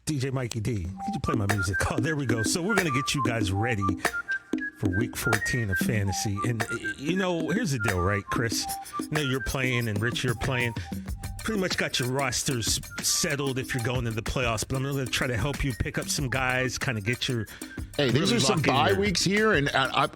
DJ Mikey D, could you play my music? Oh, there we go. So we're going to get you guys ready for week 14 of fantasy. And, here's the deal, right, Chris? I know you're playing and Rich, you're playing. Pretty much got your rosters settled if you're going to the playoffs, but I'm going to try to help you pick up some guys, kind of get your... Hey, these are some bye weeks here, and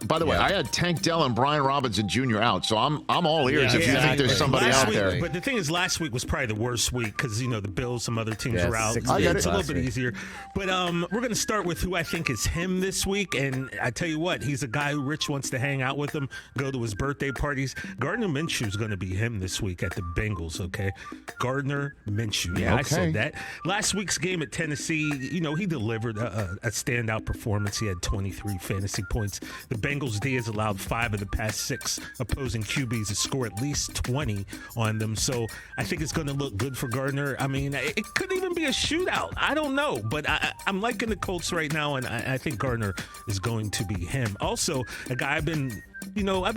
by the way, I had Tank Dell and Brian Robinson Jr. out, so I'm all ears if you think there's somebody out there. But the thing is, last week was probably the worst week because the Bills, some other teams were out. It's a little bit easier. But we're going to start with who I think is him this week, and I tell you what, he's a guy who Rich wants to hang out with him, go to his birthday parties. Gardner Minshew is going to be him this week at the Bengals. Okay, Gardner Minshew. Yeah, I said that. Last week's game at Tennessee, he delivered a standout performance. He had 23 fantasy points. The Bengals D has allowed 5 of the past 6 opposing QBs to score at least 20 on them. So I think it's going to look good for Gardner. I mean, it could even be a shootout. I don't know, but I'm liking the Colts right now, and I think Gardner is going to be him. Also, a guy I've been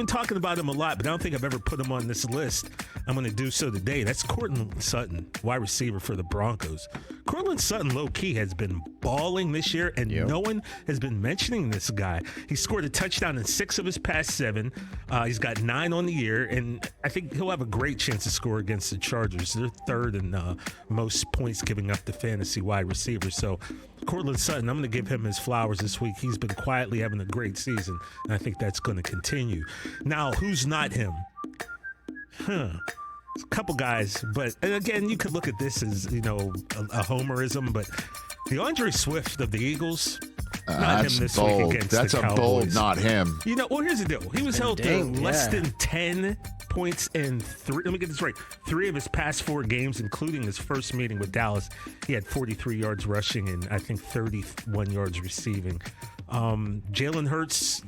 talking about him a lot, but I don't think I've ever put him on this list. I'm going to do so today. That's Courtland Sutton, wide receiver for the Broncos. Courtland Sutton, low-key, has been balling this year, and no one has been mentioning this guy. He scored a touchdown in 6 of his past 7. He's got 9 on the year, and I think he'll have a great chance to score against the Chargers. They're third in most points giving up to fantasy wide receivers. So Courtland Sutton, I'm going to give him his flowers this week. He's been quietly having a great season, and I think that's going to continue. Now, who's not him? A couple guys, but and again, you could look at this as, a homerism, but DeAndre Swift of the Eagles, not him this week against the Cowboys. That's a bold not him. Well, here's the deal. He was held to less than 10 points in 3. Let me get this right. 3 of his past 4 games, including his first meeting with Dallas, he had 43 yards rushing and I think 31 yards receiving. Jalen Hurts,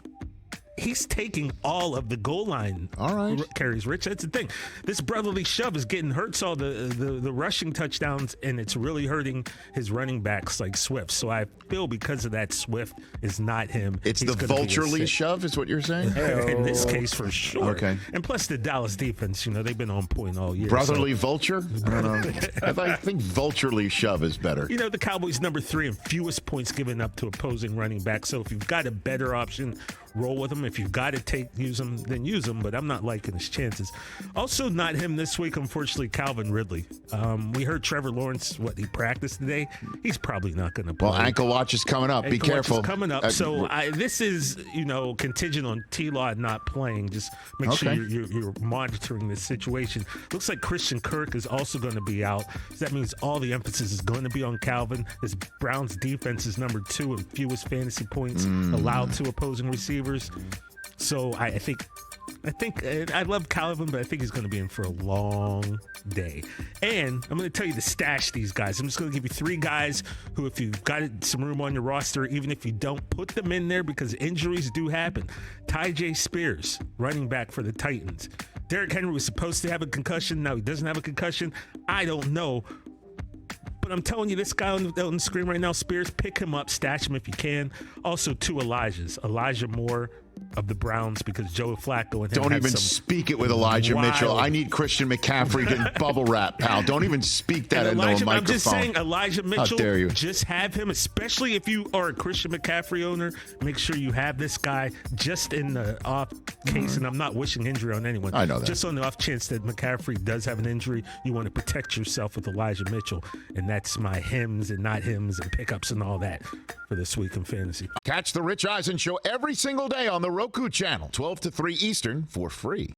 he's taking all of the goal line carries, Rich. That's the thing. This brotherly shove is getting Hurts all the rushing touchdowns, and it's really hurting his running backs like Swift. So I feel because of that, Swift is not him. It's the vulturely shove is what you're saying? In this case, for sure. Okay. And plus the Dallas defense, they've been on point all year. Brotherly vulture? I don't know. I think vulturely shove is better. The Cowboys number 3 in fewest points given up to opposing running backs. So if you've got a better option, roll with them. If you've got to use them, then use them, but I'm not liking his chances. Also not him this week, unfortunately, Calvin Ridley. We heard Trevor Lawrence, he practiced today. He's probably not going to play. Well, ankle watch is coming up. Be careful. Coming up. So this is, contingent on T-Law not playing. Just make sure you're monitoring this situation. Looks like Christian Kirk is also going to be out. So that means all the emphasis is going to be on Calvin. This Browns defense is number 2 in fewest fantasy points allowed to opposing receivers. So I think I love Calvin, but I think he's going to be in for a long day. And I'm going to tell you to stash these guys. I'm just going to give you 3 guys who, if you've got some room on your roster, even if you don't put them in there because injuries do happen. Tyjae Spears, running back for the Titans. Derrick Henry was supposed to have a concussion. Now he doesn't have a concussion. I don't know. But I'm telling you, this guy on the screen right now, Spears, pick him up, stash him if you can. Also, 2 Elijahs. Elijah Moore of the Browns, because Joe Flacco and him don't even speak it with Elijah Mitchell. I need Christian McCaffrey to bubble wrap, pal. Don't even speak that into a microphone. I'm just saying, Elijah Mitchell, how dare you? Just have him, especially if you are a Christian McCaffrey owner. Make sure you have this guy just in the off case, and I'm not wishing injury on anyone. I know that. Just on the off chance that McCaffrey does have an injury, you want to protect yourself with Elijah Mitchell, and that's my hymns and not hymns and pickups and all that for this week in fantasy. Catch the Rich Eisen Show every single day on the Roku channel, 12 to 3 Eastern, for free.